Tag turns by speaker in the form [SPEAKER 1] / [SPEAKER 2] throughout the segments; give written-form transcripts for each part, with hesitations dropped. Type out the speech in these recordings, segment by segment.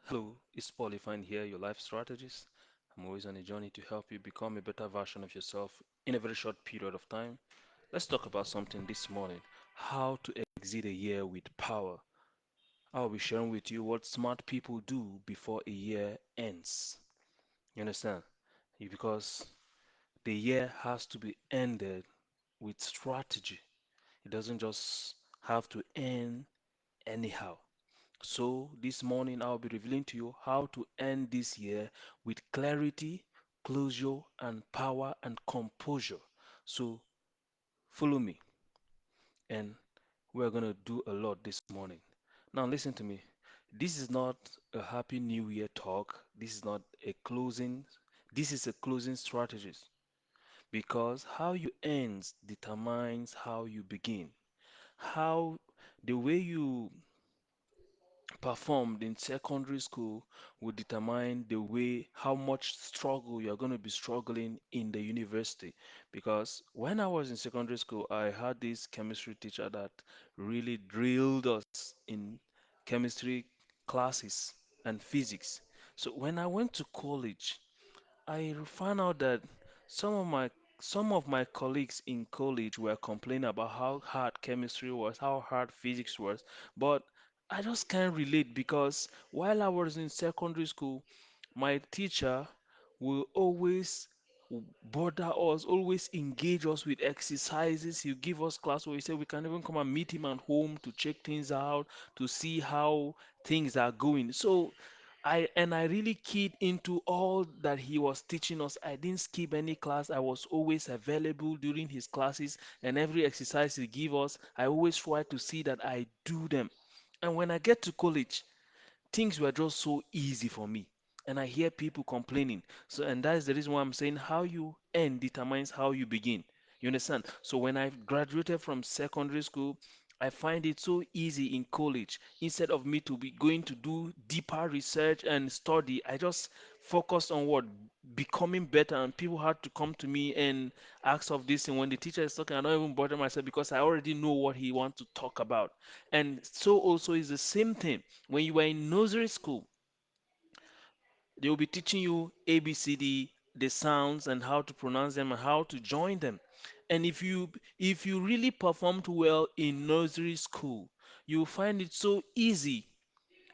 [SPEAKER 1] Hello, it's Paulie Fine here, your life strategist. I'm always on a journey to help you become a better version of yourself in a very short period of time. Let's talk about something this morning: how to exit a year with power. I'll be sharing with you what smart people do before a year ends. You understand? Because the year has to be ended with strategy. It doesn't just have to end anyhow. So, this morning I'll be revealing to you how to end this year with clarity, closure, and power and composure. So, follow me, and we're going to do a lot this morning. Now, listen to me. This is not a happy new year talk. This is not a closing. This is a closing strategist because how you end determines how you begin. How the way you performed in secondary school will determine the way how much struggle you're going to be struggling in the university. Because when I was in secondary school, I had this chemistry teacher that really drilled us in chemistry classes and physics. So when I went to college, I found out that some of my some of my colleagues in college were complaining about how hard chemistry was, how hard physics was, but I just can't relate because while I was in secondary school, my teacher will always bother us, always engage us with exercises. He'll give us class where he said we can even come and meet him at home to check things out, to see how things are going. So I really keyed into all that he was teaching us. I didn't skip any class. I was always available during his classes, and every exercise he give us, I always try to see that I do them. And when I get to college, things were just so easy for me. And I hear people complaining. So, and that is the reason why I'm saying how you end determines how you begin. You understand? So, when I graduated from secondary school, I find it so easy in college. Instead of me to be going to do deeper research and study, I just focused on what becoming better. And people had to come to me and ask of this. And when the teacher is talking, I don't even bother myself because I already know what he wants to talk about. And so also is the same thing when you were in nursery school, they will be teaching you ABCD, the sounds and how to pronounce them and how to join them. And if you really performed well in nursery school, you will find it so easy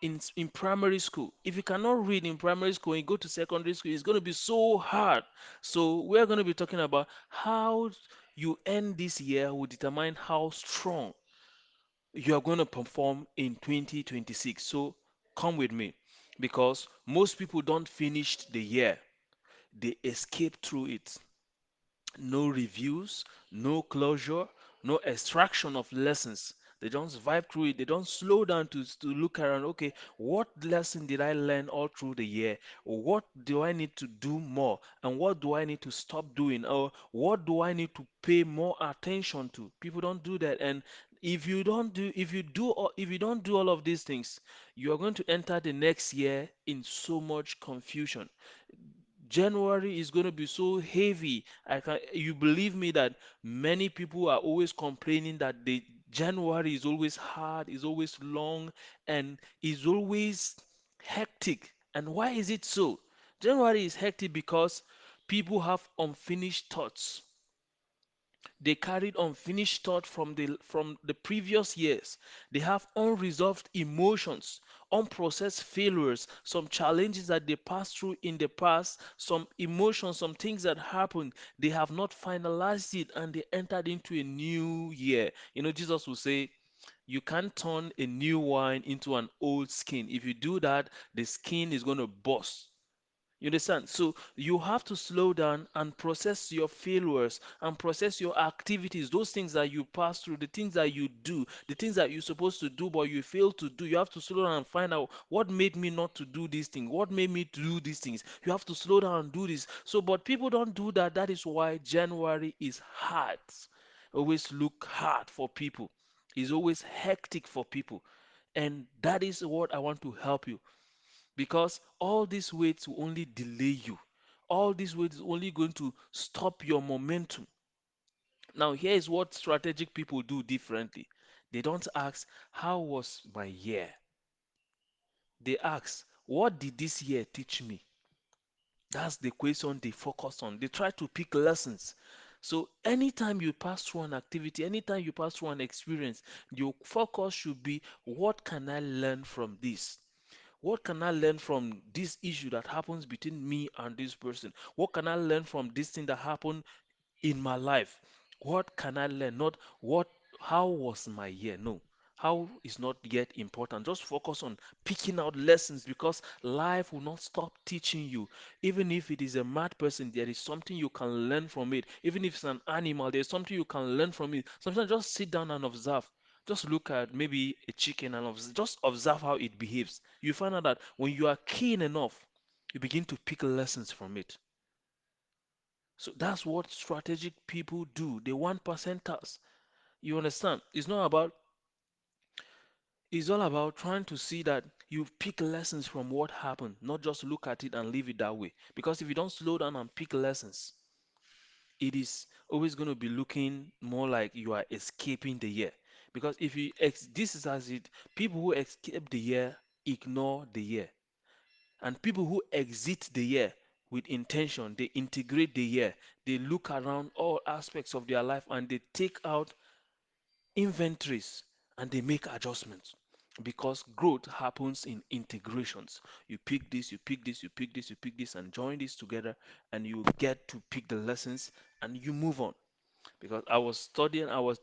[SPEAKER 1] in primary school. If you cannot read in primary school and you go to secondary school, it's going to be so hard. So we're going to be talking about how you end this year will determine how strong you are going to perform in 2026. So come with me because most people don't finish the year, they escape through it. No reviews, no closure, no extraction of lessons. They just vibe through it. They don't slow down to look around. Okay, what lesson did I learn all through the year? What do I need to do more? And what do I need to stop doing? Or what do I need to pay more attention to? People don't do that. And if you don't do all of these things, you are going to enter the next year in so much confusion. January is going to be so heavy. You believe me that many people are always complaining that the January is always hard, is always long, and is always hectic. And why is it so? January is hectic because people have unfinished thoughts. They carried unfinished thought from the previous years. They have unresolved emotions, unprocessed failures, some challenges that they passed through in the past, some emotions, some things that happened. They have not finalized it and they entered into a new year. Jesus will say, you can't turn a new wine into an old skin. If you do that, the skin is going to burst. You understand? So you have to slow down and process your failures and process your activities, those things that you pass through, the things that you do, the things that you're supposed to do but you fail to do. You have to slow down and find out what made me not to do these things, what made me to do these things. You have to slow down and do this. So, but people don't do that. That is why January is hard. Always look hard for people. It's always hectic for people. And that is what I want to help you because all these weights will only delay you. All these weights is only going to stop your momentum. Now, here is what strategic people do differently. They don't ask, how was my year? They ask, What did this year teach me? That's the question they focus on. They try to pick lessons. So anytime you pass through an activity, anytime you pass through an experience, your focus should be, what can I learn from this? What can I learn from this issue that happens between me and this person? What can I learn from this thing that happened in my life? What can I learn? Not what, how was my year? No. How is not yet important. Just focus on picking out lessons, because life will not stop teaching you. Even if it is a mad person, there is something you can learn from it. Even if it's an animal, there's something you can learn from it. Sometimes just sit down and observe. Just look at maybe a chicken and just observe how it behaves. You find out that when you are keen enough, you begin to pick lessons from it. So that's what strategic people do. They want percenters. You understand? It's all about trying to see that you pick lessons from what happened, not just look at it and leave it that way. Because if you don't slow down and pick lessons, it is always going to be looking more like you are escaping the year. Because if you this is as it, people who escape the year ignore the year. And people who exit the year with intention, they integrate the year, they look around all aspects of their life and they take out inventories and they make adjustments, because growth happens in integrations. You pick this, you pick this, you pick this, you pick this, and join this together, and you get to pick the lessons and you move on. Because I was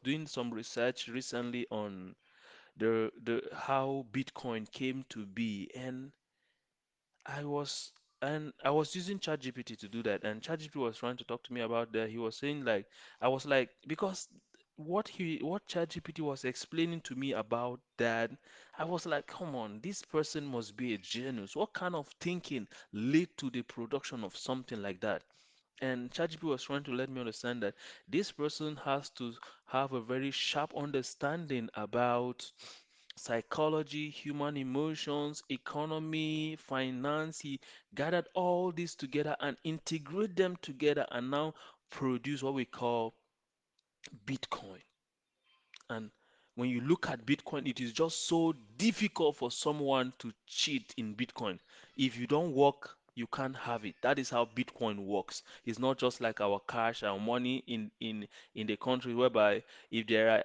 [SPEAKER 1] doing some research recently on the how Bitcoin came to be, and I was I was using ChatGPT to do that, and ChatGPT was trying to talk to me about that. He was saying like, I was like, because what ChatGPT was explaining to me about that, I was like, come on, this person must be a genius. What kind of thinking led to the production of something like that? And ChatGPT was trying to let me understand that this person has to have a very sharp understanding about psychology, human emotions, economy, finance. He gathered all this together and integrate them together and now produce what we call Bitcoin. And when you look at Bitcoin, it is just so difficult for someone to cheat in Bitcoin. If you don't work, you can't have it. That is how Bitcoin works. It's not just like our cash, our money in the country, whereby if there are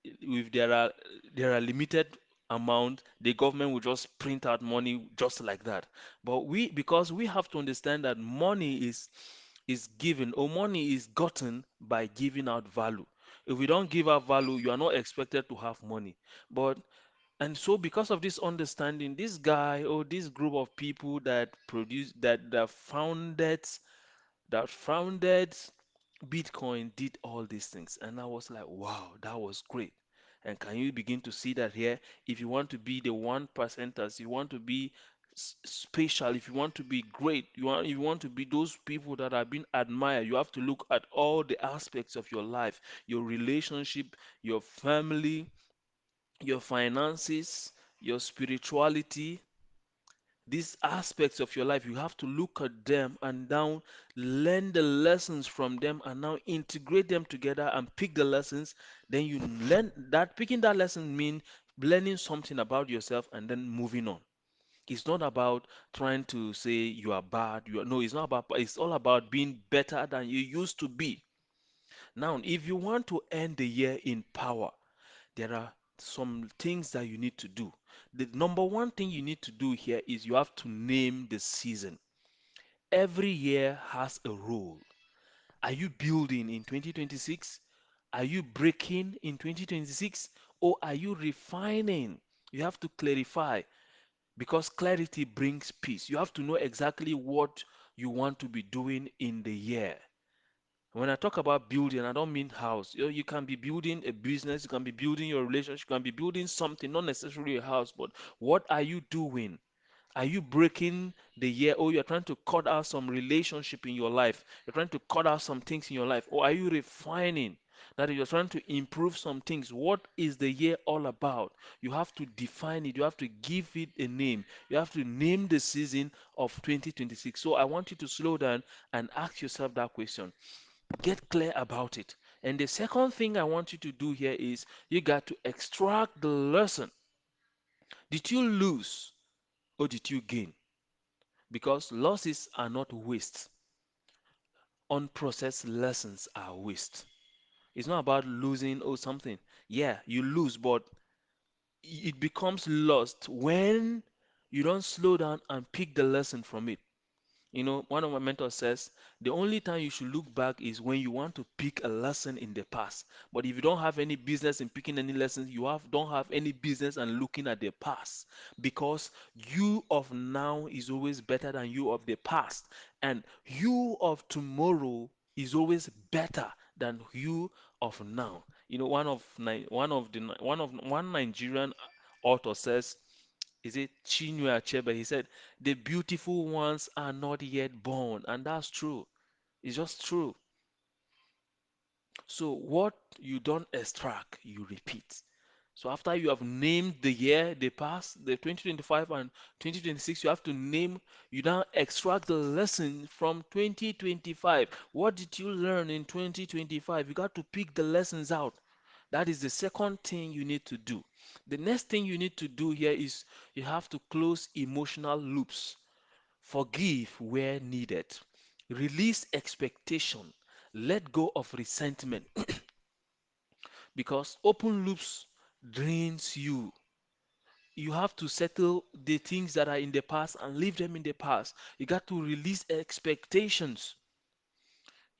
[SPEAKER 1] if there are limited amount, the government will just print out money just like that. But because we have to understand that money is given, or money is gotten by giving out value. If we don't give out value, you are not expected to have money. But and so because of this understanding, this guy or this group of people that produce that founded Bitcoin did all these things. And I was like, wow, that was great. And can you begin to see that here? If you want to be the 1%ers, you want to be special, if you want to be great, you want to be those people that are being admired, you have to look at all the aspects of your life, your relationship, your family, your finances, your spirituality, these aspects of your life. You have to look at them and now learn the lessons from them and now integrate them together and pick the lessons. Then you learn that picking that lesson means learning something about yourself and then moving on. It's not about trying to say you are bad. You are, no, it's not about, it's all about being better than you used to be. Now, if you want to end the year in power, there are some things that you need to do. The number one thing you need to do here is you have to name the season. Every year has a role. Are you building in 2026? Are you breaking in 2026? Or are you refining? You have to clarify, because clarity brings peace. You have to know exactly what you want to be doing in the year. When I talk about building, I don't mean house. You can be building a business, you can be building your relationship, you can be building something, not necessarily a house, but what are you doing? Are you breaking the year, or you're trying to cut out some relationship in your life? You're trying to cut out some things in your life, or are you refining? That you're trying to improve some things. What is the year all about? You have to define it. You have to give it a name. You have to name the season of 2026. So I want you to slow down and ask yourself that question. Get clear about it. And the second thing I want you to do here is you got to extract the lesson. Did you lose or did you gain? because losses are not waste. Unprocessed lessons are waste. It's not about losing or something. Yeah, you lose, but it becomes lost when you don't slow down and pick the lesson from it. You know, one of my mentors says the only time you should look back is when you want to pick a lesson in the past. But if you don't have any business in picking any lessons, don't have any business and looking at the past, because you of now is always better than you of the past, and you of tomorrow is always better than you of now. You know, one Nigerian author says, is it Chinua Achebe? He said, "The beautiful ones are not yet born," and that's true. It's just true. So what you don't extract, you repeat. So after you have named the year, the past, the 2025 and 2026, you have to name, you now extract the lesson from 2025. What did you learn in 2025? You got to pick the lessons out. That is the second thing you need to do. The next thing you need to do here is you have to close emotional loops. Forgive where needed. Release expectation. Let go of resentment because open loops drains you. You have to settle the things that are in the past and leave them in the past. You got to release expectations.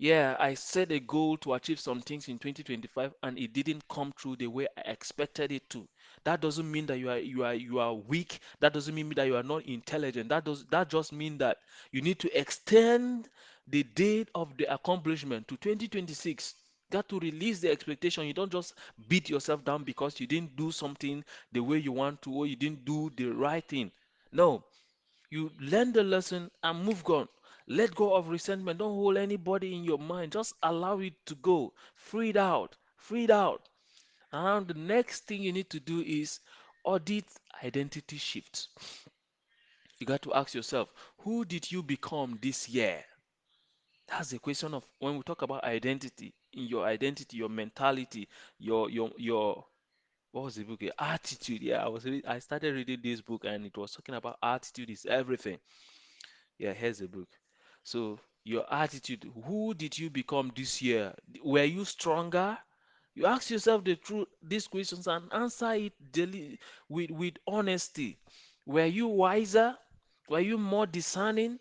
[SPEAKER 1] Yeah, I set a goal to achieve some things in 2025 and it didn't come through the way I expected it to. That doesn't mean that you are weak. That doesn't mean that you are not intelligent. That just mean that you need to extend the date of the accomplishment to 2026. Got to release the expectation. You don't just beat yourself down because you didn't do something the way you want to or you didn't do the right thing. No, you learn the lesson and move on. Let go of resentment. Don't hold anybody in your mind. Just allow it to go. Free it out. Free it out. And the next thing you need to do is audit identity shifts. You got to ask yourself, who did you become this year? That's the question of when we talk about identity, in your identity, your mentality, your what was the book? Attitude. Yeah, I started reading this book and it was talking about attitude is everything. Yeah, here's the book. So, your attitude, who did you become this year? Were you stronger? You ask yourself these questions and answer it daily with honesty. Were you wiser? Were you more discerning?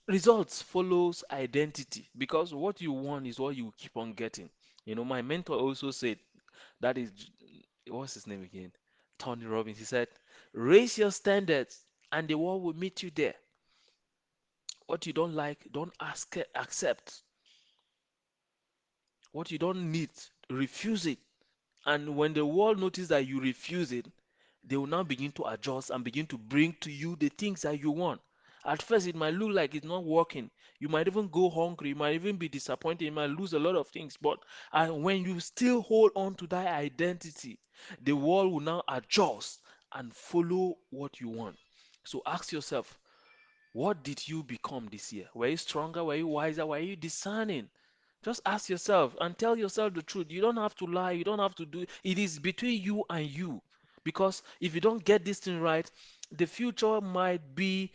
[SPEAKER 1] Results follows identity because what you want is what you keep on getting. You know, my mentor also said that is, what's his name again? Tony Robbins. He said, raise your standards and the world will meet you there. What you don't like, don't accept. What you don't need, refuse it. And when the world notices that you refuse it, they will now begin to adjust and begin to bring to you the things that you want. At first, it might look like it's not working. You might even go hungry. You might even be disappointed. You might lose a lot of things. But when you still hold on to that identity, the world will now adjust and follow what you want. So ask yourself, what did you become this year? Were you stronger? Were you wiser? Were you discerning? Just ask yourself and tell yourself the truth. You don't have to lie. You don't have to do it. It is between you and you. Because if you don't get this thing right, the future might be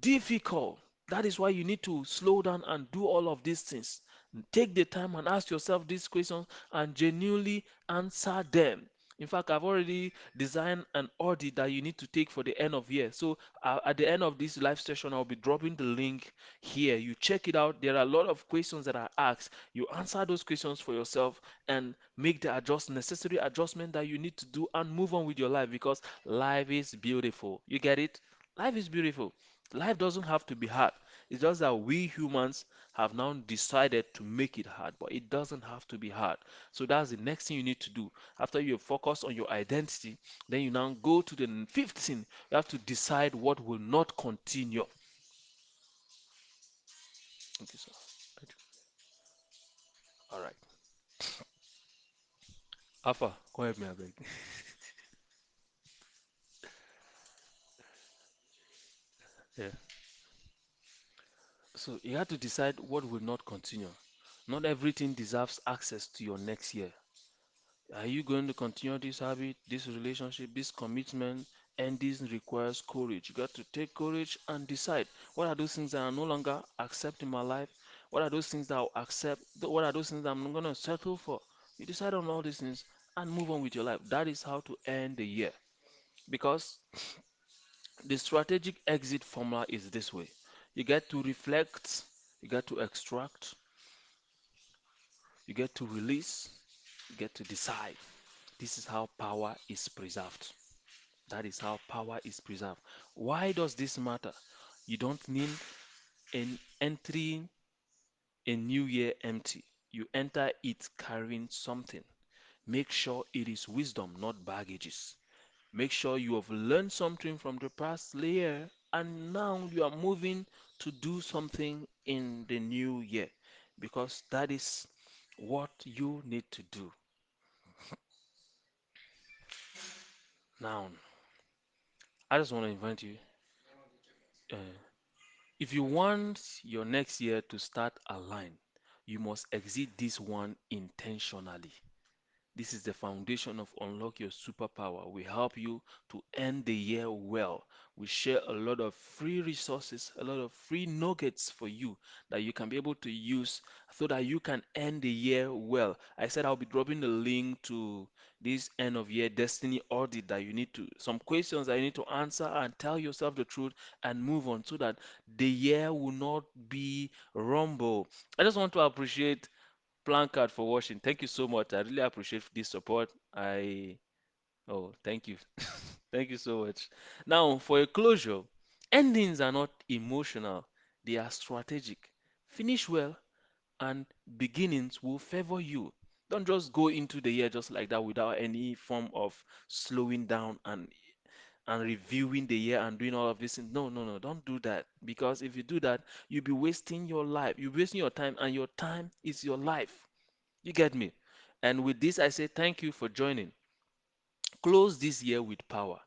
[SPEAKER 1] difficult. That is why you need to slow down and do all of these things. Take the time and ask yourself these questions and genuinely answer them. In fact, I've already designed an audit that you need to take for the end of year. So at the end of this live session, I'll be dropping the link here. You check it out. There are a lot of questions that I asked. You answer those questions for yourself and make the necessary adjustment that you need to do and move on with your life because life is beautiful. You get it? Life is beautiful. Life doesn't have to be hard. It's just that we humans have now decided to make it hard, but it doesn't have to be hard. So that's the next thing you need to do. After you focus on your identity, then you now go to the fifth thing. You have to decide what will not continue. Okay, so, all right. Alpha, go ahead, me, I beg. Yeah. So you have to decide what will not continue. Not everything deserves access to your next year. Are you going to continue this habit, this relationship, this commitment? endings requires courage. You got to take courage and decide what are those things that I no longer accept in my life? What are those things that I'll accept? What are those things that I'm not gonna settle for? You decide on all these things and move on with your life. That is how to end the year. Because the strategic exit formula is this way. You get to reflect, you get to extract, you get to release, you get to decide. This is how power is preserved. That is how power is preserved. Why does this matter? You don't need an entering a new year empty. You enter it carrying something. Make sure it is wisdom, not baggages. Make sure you have learned something from the past year and now you are moving to do something in the new year because that is what you need to do. Now, I just want to invite you. Uh, if you want your next year to start aligned, you must exit this one intentionally. This is the foundation of Unlock Your Superpower. We help you to end the year well. We share a lot of free resources, a lot of free nuggets for you that you can be able to use so that you can end the year well. I said I'll be dropping the link to this end of year destiny audit that you need to, some questions that you need to answer and tell yourself the truth and move on so that the year will not be rumble. I just want to appreciate Card for watching. Thank you so much. I really appreciate this support. Thank you. Thank you so much. Now, for a closure, endings are not emotional, they are strategic. Finish well, and beginnings will favor you. Don't just go into the year just like that without any form of slowing down and reviewing the year and doing all of this. No, no, no, don't do that. Because if you do that, you'll be wasting your life. You'll be wasting your time, and your time is your life. You get me? And with this, I say thank you for joining. Close this year with power.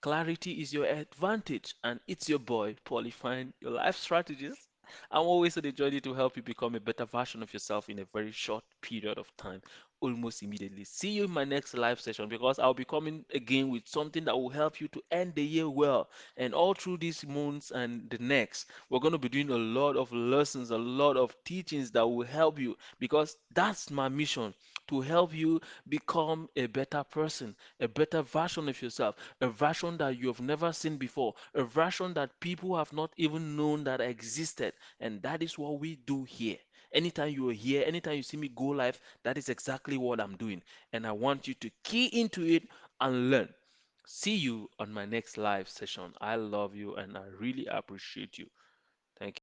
[SPEAKER 1] Clarity is your advantage, and it's your boy, Polyfine, your life strategist. I'm always on the journey to help you become a better version of yourself in a very short period of time, almost immediately. See you in my next live session because I'll be coming again with something that will help you to end the year well. And all through these months and the next, we're going to be doing a lot of lessons, a lot of teachings that will help you because that's my mission to help you become a better person, a better version of yourself, a version that you have never seen before, a version that people have not even known that existed. And that is what we do here. Anytime you are here, anytime you see me go live, that is exactly what I'm doing. And I want you to key into it and learn. See you on my next live session. I love you and I really appreciate you. Thank you.